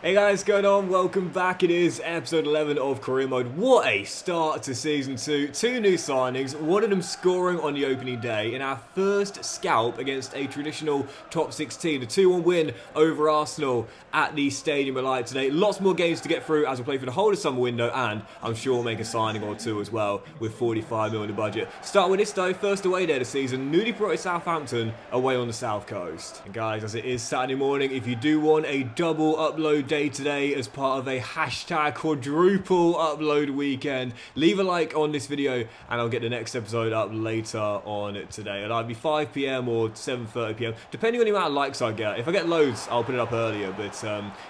Hey guys, what's going on? Welcome back. It is episode 11 of Career Mode. What a start to Season 2. Two new signings, one of them scoring on the opening day in our first scalp against a traditional top 16. A 2-1 win over Arsenal at the Stadium of Light today. Lots more games to get through as we play for the whole of summer window, and I'm sure we'll make a signing or two as well with 45 million in the budget. Start with this though, first away day of the season, newly promoted Southampton away on the south coast. And guys, as it is Saturday morning, if you do want a double upload day today as part of a hashtag quadruple upload weekend, leave a like on this video and I'll get the next episode up later on today. It'll either be 5 PM or 7:30 PM, depending on the amount of likes I get. If I get loads, I'll put it up earlier, but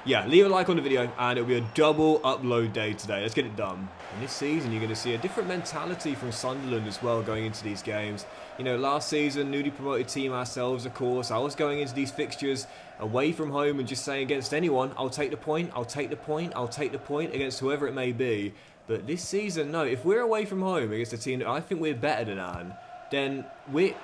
yeah, leave a like on the video and it'll be a double upload day today. Let's get it done. And this season, you're going to see a different mentality from Sunderland as well going into these games. You know, last season, newly promoted team ourselves, of course. I was going into these fixtures away from home and just saying against anyone, I'll take the point, I'll take the point, I'll take the point against whoever it may be. But this season, no, if we're away from home against a team that I think we're better than Anne, then we're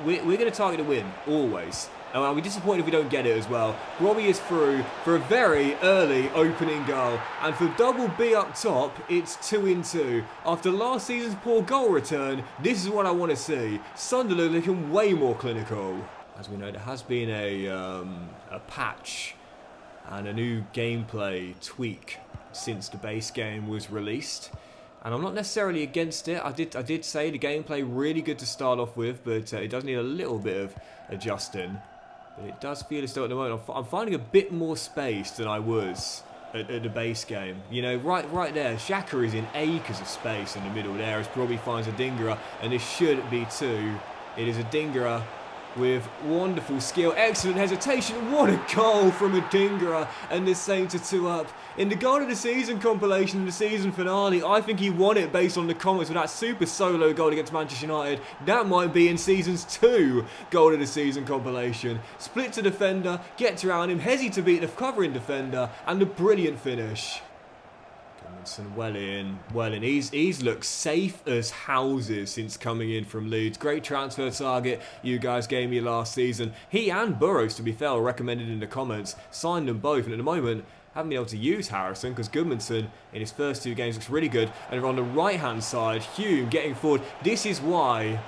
going to target a win, always. And I'll be disappointed if we don't get it as well. Robbie is through for a very early opening goal. And for double B up top, it's 2-2. After last season's poor goal return, this is what I want to see. Sunderland looking way more clinical. As we know, there has been a patch and a new gameplay tweak since the base game was released. And I'm not necessarily against it. I did say the gameplay really good to start off with, but it does need a little bit of adjusting. But it does feel as though at the moment I'm finding a bit more space than I was at the base game. You know, right there, Xhaka is in acres of space in the middle there as Robbie finds a Dingerer, and this should be two. It is a Dingerer with wonderful skill, excellent hesitation. What a goal from a Dingerer, and this Saints are 2 up. In the goal of the season compilation, the season finale, I think he won it based on the comments with that super solo goal against Manchester United. That might be in season's 2 goal of the season compilation. Split to defender, gets around him, Hezi to beat the covering defender, and a brilliant finish. Well in. He's looked safe as houses since coming in from Leeds. Great transfer target you guys gave me last season. He and Burrows, to be fair, recommended in the comments. Signed them both, and at the moment, haven't been able to use Harrison because Goodmanson in his first 2 games looks really good. And on the right-hand side, Hume getting forward. This is why...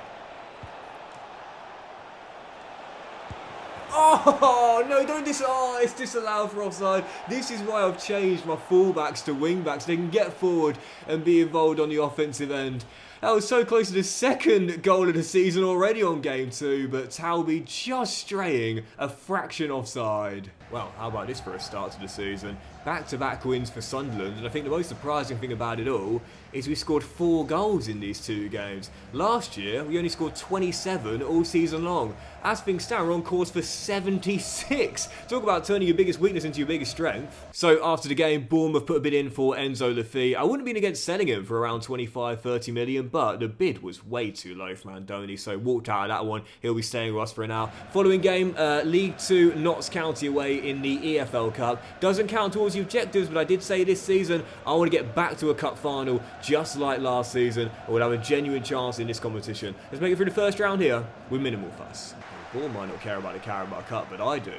Oh, no, don't it's disallowed for offside. This is why I've changed my fullbacks to wingbacks. They can get forward and be involved on the offensive end. That was so close to the second goal of the season already on game 2, but Talby just straying a fraction offside. Well, how about this for a start to the season? Back-to-back wins for Sunderland, and I think the most surprising thing about it all is we scored 4 goals in these 2 games. Last year, we only scored 27 all season long. As things stand, we're on course for 76. Talk about turning your biggest weakness into your biggest strength. So after the game, Bournemouth put a bid in for Enzo Laffi. I wouldn't have been against selling him for around 25-30 million, but the bid was way too low for Mandoni, so walked out of that one. He'll be staying with us for now. Following game, League 2, Notts County away in the EFL Cup. Doesn't count towards the objectives, but I did say this season I want to get back to a cup final just like last season. I would have a genuine chance in this competition. Let's make it through the first round here with minimal fuss. The ball might not care about the Carabao Cup, but I do.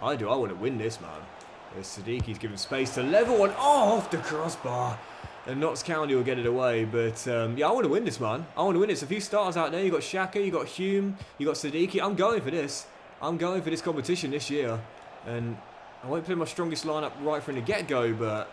I want to win this, man. As Siddiqui's given space to level one off the crossbar. And Notts County will get it away, but yeah, I want to win this, man. I want to win this. A few starters out there. You got Xhaka, you got Hume, you got Siddiqui. I'm going for this. I'm going for this competition this year. And I won't play my strongest lineup right from the get-go, but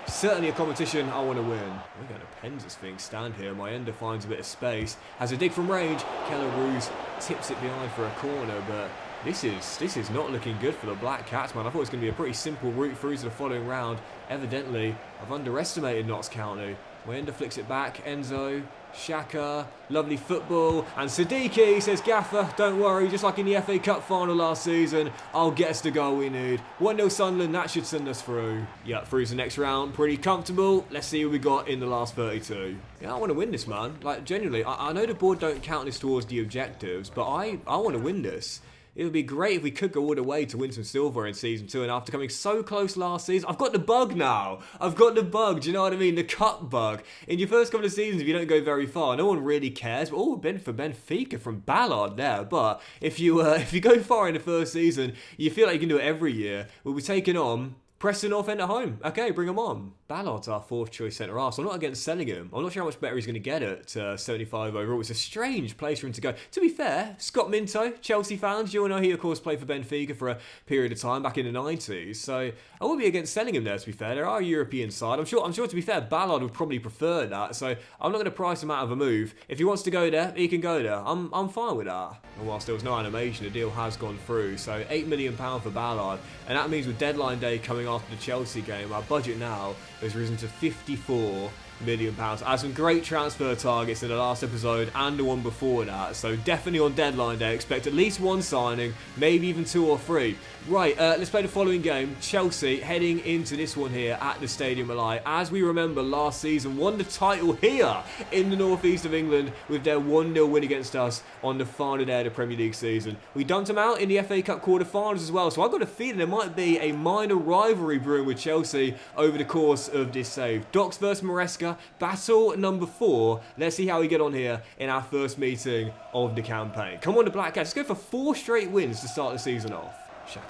certainly a competition I want to win. We're going to pens this thing. Stand here. My ender finds a bit of space. Has a dig from range. Keller Roos tips it behind for a corner, but this is not looking good for the Black Cats, man. I thought it was going to be a pretty simple route through to the following round. Evidently, I've underestimated Notts County. Wender flicks it back. Enzo, Xhaka, lovely football. And Siddiqui says, Gaffer, don't worry, just like in the FA Cup final last season, I'll get us the goal we need. 1-0 Sunderland, that should send us through. Yeah, through to the next round, pretty comfortable. Let's see what we got in the last 32. Yeah, I want to win this, man. Like, genuinely, I know the board don't count this towards the objectives, but I want to win this. It would be great if we could go all the way to win some silver in Season 2, and after coming so close last season, I've got the bug now. I've got the bug, do you know what I mean? The cup bug. In your first couple of seasons, if you don't go very far, no one really cares. Oh, Ben for Benfica from Ballard there, but if you go far in the first season, you feel like you can do it every year. We'll be taking on Preston North End at home. Okay, bring him on. Ballard's our fourth choice centre-half, so I'm not against selling him. I'm not sure how much better he's going to get at 75 overall. It's a strange place for him to go. To be fair, Scott Minto, Chelsea fans, you'll know he of course played for Benfica for a period of time back in the 90s. So I wouldn't be against selling him there, to be fair. There are a European side. I'm sure to be fair, Ballard would probably prefer that. So I'm not going to price him out of a move. If he wants to go there, he can go there. I'm fine with that. And whilst there was no animation, the deal has gone through. So £8 million for Ballard. And that means with deadline day coming after the Chelsea game, our budget now has risen to £54 million. I had some great transfer targets in the last episode and the one before that, so definitely on deadline day expect at least one signing, maybe even 2 or 3. Right, let's play the following game. Chelsea heading into this one here at the Stadium of Light. As we remember, last season won the title here in the northeast of England with their 1-0 win against us on the final day of the Premier League season. We dumped them out in the FA Cup quarter-finals as well, so I've got a feeling there might be a minor rivalry brewing with Chelsea over the course of this save. Docs versus Maresca, battle number 4. Let's see how we get on here in our first meeting of the campaign. Come on, the Black Cats. Let's go for 4 straight wins to start the season off. Shaka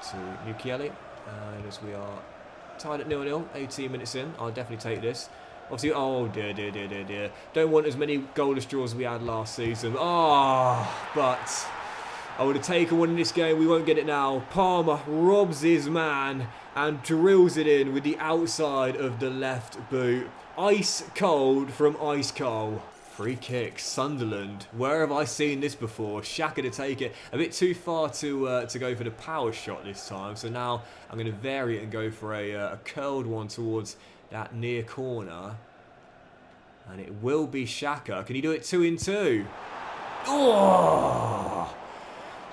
to Mukiele. And as we are tied at 0-0, 18 minutes in, I'll definitely take this. Obviously, oh dear. Don't want as many goalless draws as we had last season. But I would have taken one in this game. We won't get it now. Palmer robs his man and drills it in with the outside of the left boot. Ice cold from Ice Cole. Free kick, Sunderland. Where have I seen this before? Xhaka to take it. A bit too far to go for the power shot this time. So now I'm going to vary it and go for a curled one towards that near corner. And it will be Xhaka. Can he do it 2 in 2? Oh!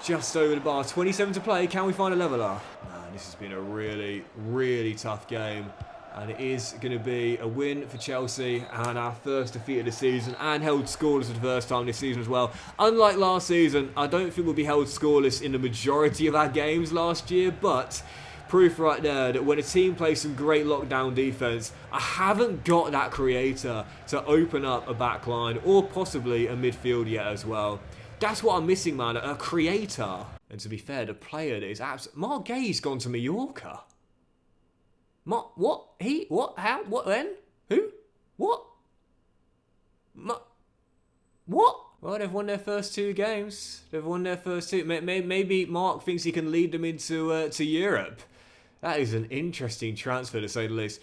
Just over the bar. 27 to play. Can we find a leveller? Man, this has been a really, really tough game. And it is going to be a win for Chelsea and our first defeat of the season, and held scoreless for the first time this season as well. Unlike last season, I don't think we'll be held scoreless in the majority of our games last year, but proof right there that when a team plays some great lockdown defence, I haven't got that creator to open up a back line or possibly a midfield yet as well. That's what I'm missing, man, a creator. And to be fair, the player that is absolutely... Mark Gay's gone to Mallorca. What? He? What? How? What? When? Who? What? What? Well, they've won their first 2 games. They've won their first 2. Maybe Mark thinks he can lead them into to Europe. That is an interesting transfer, to say the least.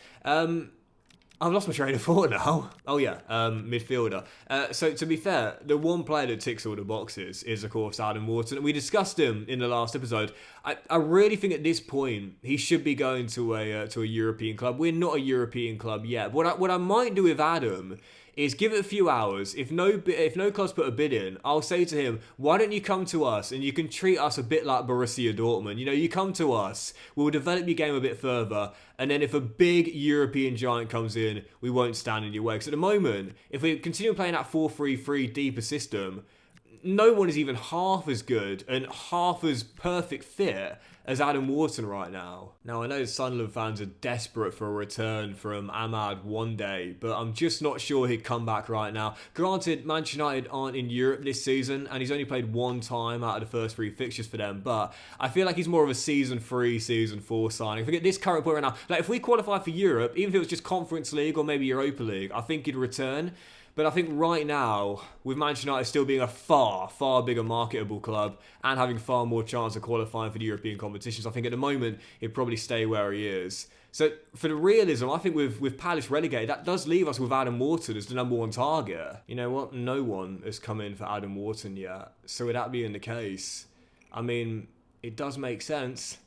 I've lost my train of thought now. Oh yeah, midfielder. So to be fair, the one player that ticks all the boxes is of course Adam Wharton. We discussed him in the last episode. I really think at this point he should be going to a European club. We're not a European club yet. What I might do with Adam is give it a few hours. If no clubs put a bid in, I'll say to him, why don't you come to us and you can treat us a bit like Borussia Dortmund. You know, you come to us, we'll develop your game a bit further, and then if a big European giant comes in, we won't stand in your way. Because at the moment, if we continue playing that 4-3-3 deeper system, no one is even half as good and half as perfect fit as Adam Wharton right now. Now, I know Sunderland fans are desperate for a return from Ahmad one day, but I'm just not sure he'd come back right now. Granted, Manchester United aren't in Europe this season, and he's only played 1 time out of the first 3 fixtures for them, but I feel like he's more of a Season 3, Season 4 signing. Forget this current point right now. Like, if we qualify for Europe, even if it was just Conference League or maybe Europa League, I think he'd return. But I think right now, with Manchester United still being a far, far bigger marketable club and having far more chance of qualifying for the European competitions, I think at the moment he'd probably stay where he is. So for the realism, I think with Palace relegated, that does leave us with Adam Wharton as the number 1 target. You know what? No one has come in for Adam Wharton yet. So with that being the case, I mean, it does make sense.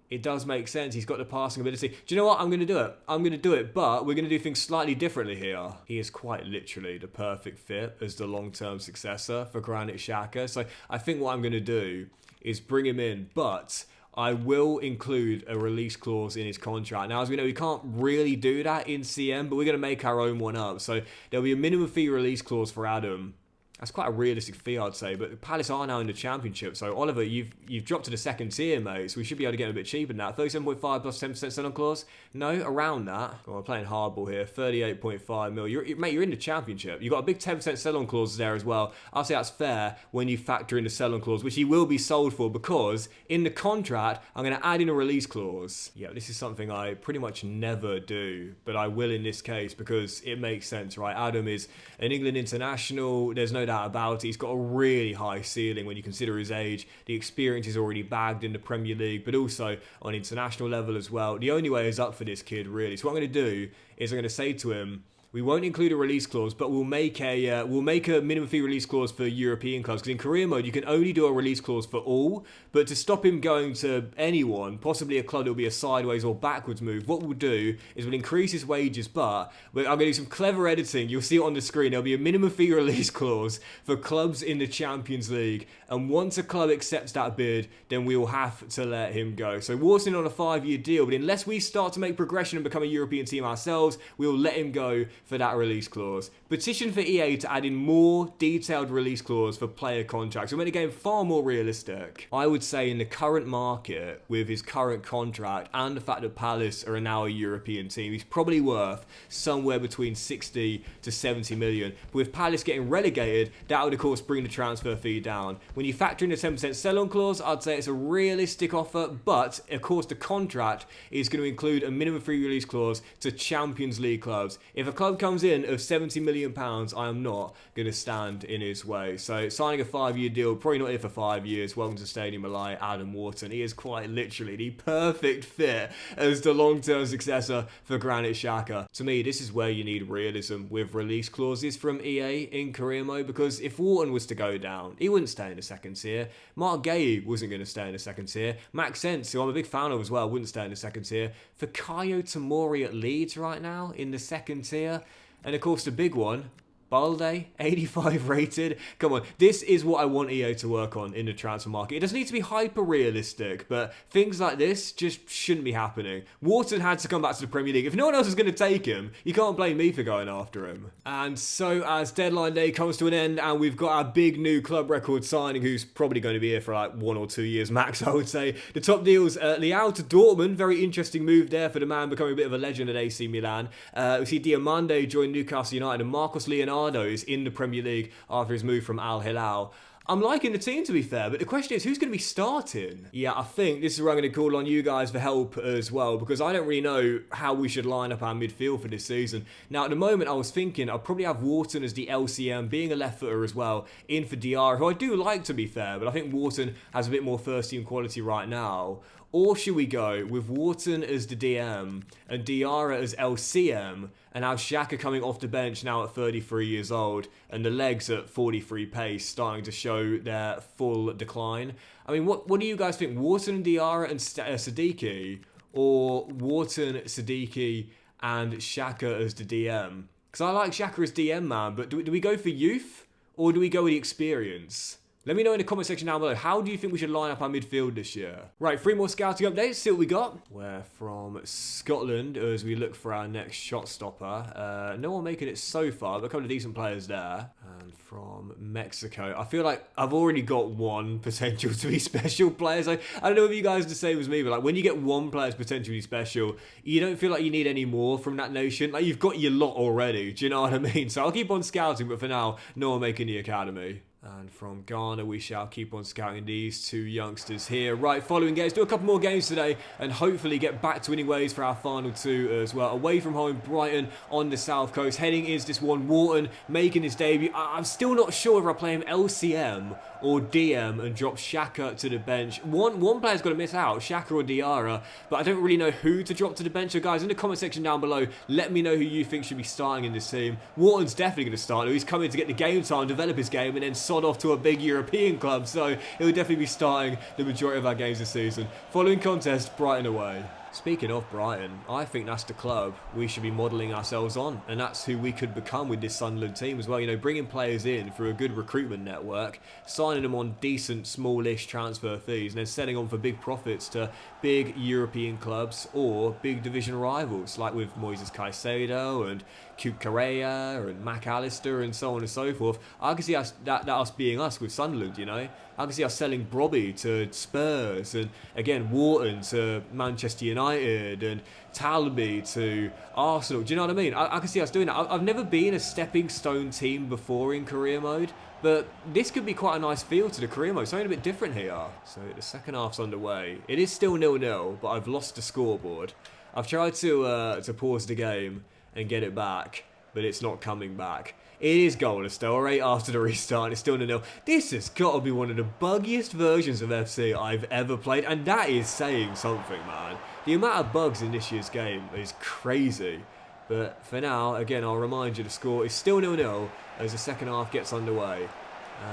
It does make sense. He's got the passing ability. Do you know what? I'm going to do it. I'm going to do it, but we're going to do things slightly differently here. He is quite literally the perfect fit as the long-term successor for Granit Xhaka. So I think what I'm going to do is bring him in, but I will include a release clause in his contract. Now, as we know, we can't really do that in CM, but we're going to make our own one up. So there'll be a minimum fee release clause for Adam. That's quite a realistic fee, I'd say. But Palace are now in the Championship. So, Oliver, you've dropped to the second tier, mate. So we should be able to get a bit cheaper than that. 37.5 plus 10% sell-on clause? No, around that. Oh, we're playing hardball here. 38.5 mil. Mate, you're in the Championship. You've got a big 10% sell-on clause there as well. I'll say that's fair when you factor in the sell-on clause, which he will be sold for because in the contract, I'm going to add in a release clause. Yeah, this is something I pretty much never do, but I will in this case because it makes sense, right? Adam is an England international. There's no doubt about it. He's got a really high ceiling when you consider his age. The experience is already bagged in the Premier League, but also on international level as well. The only way is up for this kid, really. So what I'm going to do is I'm going to say to him, we won't include a release clause, but we'll make a minimum fee release clause for European clubs. Because in career mode, you can only do a release clause for all. But to stop him going to anyone, possibly a club that will be a sideways or backwards move, what we'll do is we'll increase his wages. But I'm going to do some clever editing. You'll see it on the screen. There'll be a minimum fee release clause for clubs in the Champions League. And once a club accepts that bid, then we will have to let him go. So Wharton on a 5-year deal. But unless we start to make progression and become a European team ourselves, we'll let him go for that release clause. Petition for EA to add in more detailed release clause for player contracts. We'll make the game far more realistic. I would say in the current market, with his current contract and the fact that Palace are now a European team, he's probably worth somewhere between 60 to 70 million. But with Palace getting relegated, that would of course bring the transfer fee down. When you factor in the 10% sell-on clause, I'd say it's a realistic offer, but of course the contract is going to include a minimum free release clause to Champions League clubs. If a club comes in of £70 million, I am not going to stand in his way. So signing a 5-year deal, probably not here for 5 years. Welcome to Stadium Malai, Adam Wharton. He is quite literally the perfect fit as the long-term successor for Granit Xhaka. To me, this is where you need realism with release clauses from EA in career mode, because if Wharton was to go down, he wouldn't stay in the second tier. Mark Gay wasn't going to stay in the second tier. Max Sense, who I'm a big fan of as well, wouldn't stay in the second tier. Fikayo Tomori at Leeds right now in the second tier. And of course the big one, Balde, 85 rated. Come on, this is what I want EA to work on in the transfer market. It doesn't need to be hyper-realistic, but things like this just shouldn't be happening. Wharton had to come back to the Premier League. If no one else is going to take him, you can't blame me for going after him. And so as deadline day comes to an end and we've got our big new club record signing, who's probably going to be here for like 1 or 2 years max, I would say. The top deals, Leao to Dortmund, very interesting move there for the man becoming a bit of a legend at AC Milan. We see Diomande join Newcastle United and Marcos Leonardo is in the Premier League after his move from Al Hilal. I'm liking the team, to be fair, but the question is, who's going to be starting? Yeah, I think this is where I'm going to call on you guys for help as well, because I don't really know how we should line up our midfield for this season. Now, at the moment, I was thinking I'd probably have Wharton as the LCM, being a left footer as well, in for Diarra, who I do like, to be fair, but I think Wharton has a bit more first-team quality right now. Or should we go with Wharton as the DM and Diarra as LCM and have Xhaka coming off the bench now at 33 years old and the legs at 43 pace starting to show their full decline? I mean, what do you guys think? Wharton and Diarra and Siddiqui, or Wharton, Siddiqui and Xhaka as the DM? Because I like Xhaka as DM, man, but do we go for youth or do we go with the experience? Let me know in the comment section down below, how do you think we should line up our midfield this year? Right, 3 more scouting updates, see what we got. We're from Scotland as we look for our next shot stopper. No one making it so far, but a couple of decent players there. And from Mexico, I feel like I've already got one potential to be special players. I don't know if you guys are the same as me, but like when you get one player's potential to be special, you don't feel like you need any more from that nation. Like you've got your lot already, do you know what I mean? So I'll keep on scouting, but for now, no one making the academy. And from Ghana, we shall keep on scouting these 2 youngsters here. Right, following games, do a couple more games today and hopefully get back to winning ways for our final 2 as well. Away from home, Brighton on the south coast. Heading is this one, Wharton making his debut. I'm still not sure if I play him LCM or DM and drop Xhaka to the bench. One player's got to miss out, Xhaka or Diarra, but I don't really know who to drop to the bench. So guys, in the comment section down below, let me know who you think should be starting in this team. Wharton's definitely going to start. He's coming to get the game time, develop his game, and then sod off to a big European club. So he'll definitely be starting the majority of our games this season. Following contest, Brighton away. Speaking of Brighton, I think that's the club we should be modelling ourselves on, and that's who we could become with this Sunderland team as well. You know, bringing players in through a good recruitment network, signing them on decent, smallish transfer fees, and then selling on for big profits to big European clubs or big division rivals, like with Moises Caicedo and Cucurella and McAllister and so on and so forth. I can see us, that us being us with Sunderland, you know. I can see us selling Brobby to Spurs and, again, Wharton to Manchester United and Talby to Arsenal. Do you know what I mean? I can see us doing that. I've never been a stepping stone team before in career mode, but this could be quite a nice feel to the career mode. Something a bit different here. So the second half's underway. It is still 0-0, but I've lost the scoreboard. I've tried to pause the game and get it back, but it's not coming back. It is goalless though, alright, after the restart, it's still 0-0. This has got to be one of the buggiest versions of FC I've ever played, and that is saying something, man. The amount of bugs in this year's game is crazy. But for now, again, I'll remind you the score is still 0-0 as the second half gets underway.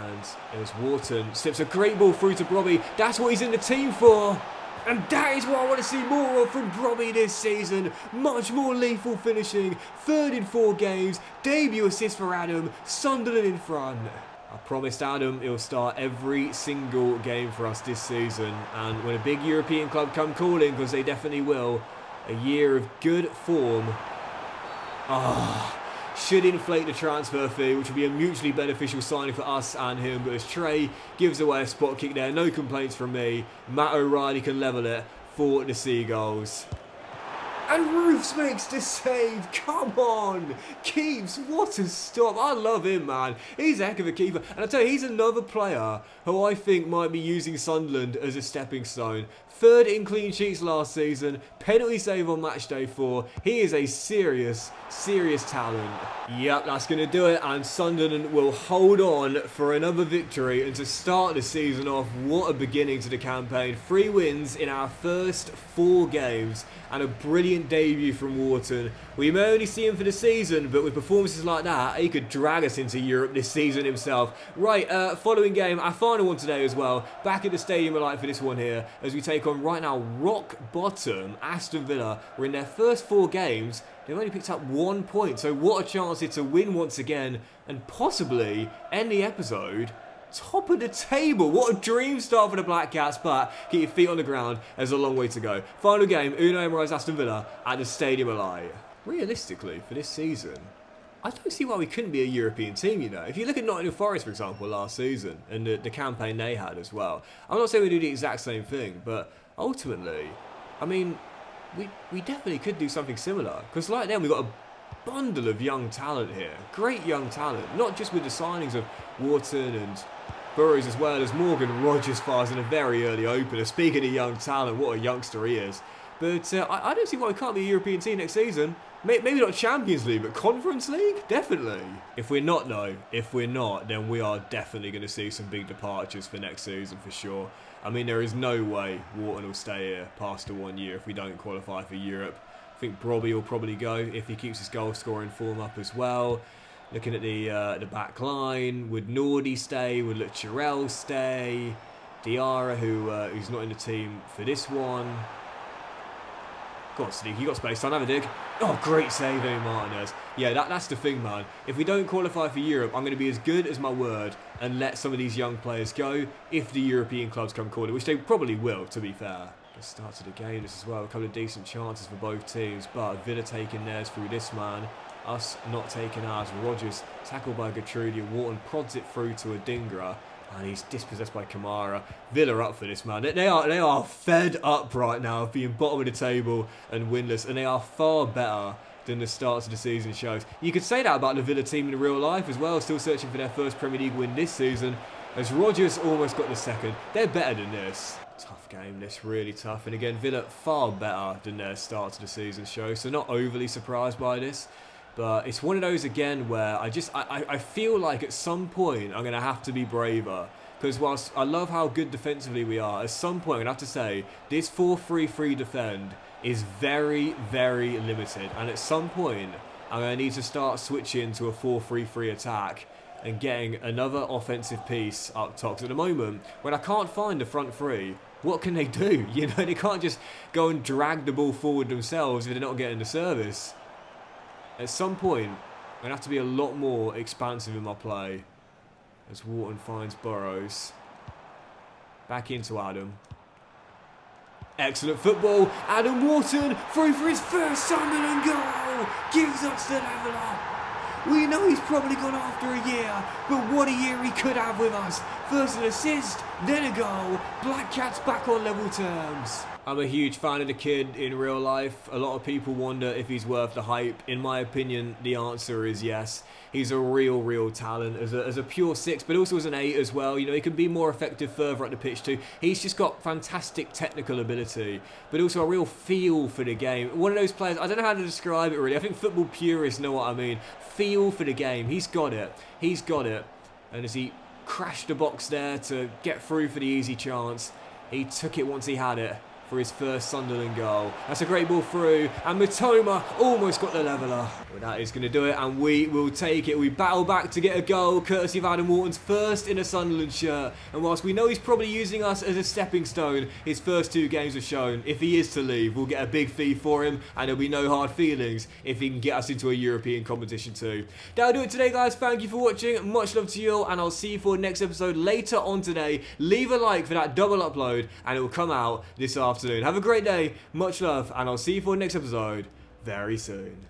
And as Wharton slips a great ball through to Brobby, that's what he's in the team for. And that is what I want to see more of from Brobby this season. Much more lethal finishing. Third in 4 games. Debut assist for Adam. Sunderland in front. I promised Adam he'll start every single game for us this season. And when a big European club come calling, because they definitely will, a year of good form should inflate the transfer fee, which will be a mutually beneficial signing for us and him. But as Trey gives away a spot kick there, no complaints from me. Matt O'Reilly can level it for the Seagulls. And Roofs makes the save. Come on. Keeps. What a stop. I love him, man. He's a heck of a keeper. And I tell you, he's another player who I think might be using Sunderland as a stepping stone. Third in clean sheets last season. Penalty save on match day 4. He is a serious, serious talent. Yep, that's going to do it. And Sunderland will hold on for another victory. And to start the season off, what a beginning to the campaign. 3 wins in our first 4 games. And a brilliant debut from Wharton. We may only see him for the season, but with performances like that, he could drag us into Europe this season himself. Right, following game, our final one today as well. Back at the Stadium of Light for this one here, as we take on right now rock bottom Aston Villa. We're in their first 4 games. They've only picked up 1 point, so what a chance here to win once again and possibly end the episode top of the table. What a dream start for the Black Cats, but keep your feet on the ground. There's a long way to go. Final game, Unai Emery's Aston Villa at the Stadium of Light. Realistically, for this season, I don't see why we couldn't be a European team, you know. If you look at Nottingham Forest, for example, last season, and the campaign they had as well, I'm not saying we do the exact same thing, but ultimately, I mean, we definitely could do something similar. Because like them, we've got a bundle of young talent here. Great young talent. Not just with the signings of Wharton and Burrows, as well as Morgan Rogers fires in a very early opener. Speaking of young talent, what a youngster he is. But I don't see why we can't be a European team next season. Maybe not Champions League, but Conference League? Definitely. If we're not, though, then we are definitely going to see some big departures for next season for sure. I mean, there is no way Wharton will stay here past the 1 year if we don't qualify for Europe. I think Brobby will probably go if he keeps his goal scoring form up as well. Looking at the back line, would Nordy stay? Would Lucharel stay? Diarra, who's not in the team for this one. Go on, Sneak, you got space, son, have a dig. Oh, great save, Martinez. Yeah, that's the thing, man. If we don't qualify for Europe, I'm going to be as good as my word and let some of these young players go if the European clubs come calling, which they probably will, to be fair. The start to the game as well, a couple of decent chances for both teams, but Villa taking theirs through this man. Us not taking ours. Rogers tackled by Gertrudia. Wharton prods it through to Adingra. And he's dispossessed by Kamara. Villa up for this, man. They are fed up right now of being bottom of the table and winless. And they are far better than the start of the season shows. You could say that about the Villa team in real life as well. Still searching for their first Premier League win this season. As Rogers almost got the second. They're better than this. Tough game, this, really tough. And again, Villa far better than their start of the season show. So not overly surprised by this. But it's one of those, again, where I feel like at some point I'm going to have to be braver. Because whilst I love how good defensively we are, at some point I'm going to have to say this 4-3-3 defend is very, very limited. And at some point I'm going to need to start switching to a 4-3-3 attack and getting another offensive piece up top. 'Cause at the moment, when I can't find the front three, what can they do? You know, they can't just go and drag the ball forward themselves if they're not getting the service. At some point, I'm going to have to be a lot more expansive in my play. As Wharton finds Burrows. Back into Adam. Excellent football. Adam Wharton through for his first Sunderland goal. Gives us the leveller. We know he's probably gone after a year, but what a year he could have with us. First an assist, then a goal. Black Cat's back on level terms. I'm a huge fan of the kid in real life. A lot of people wonder if he's worth the hype. In my opinion, the answer is yes. He's a real talent as a pure 6, but also as an 8 as well. You know, he can be more effective further up the pitch too. He's just got fantastic technical ability, but also a real feel for the game. One of those players, I don't know how to describe it really. I think football purists know what I mean. Feel for the game. He's got it. He's got it. And as he crashed the box there to get through for the easy chance, he took it once he had it for his first Sunderland goal. That's a great ball through, and Matoma almost got the leveller. But that is going to do it, and we will take it. We battle back to get a goal, courtesy of Adam Wharton's first in a Sunderland shirt. And whilst we know he's probably using us as a stepping stone, his first 2 games have shown if he is to leave, we'll get a big fee for him, and there'll be no hard feelings if he can get us into a European competition too. That'll do it today, guys. Thank you for watching. Much love to you all, and I'll see you for the next episode later on today. Leave a like for that double upload, and it will come out this afternoon. Have a great day, much love, and I'll see you for the next episode very soon.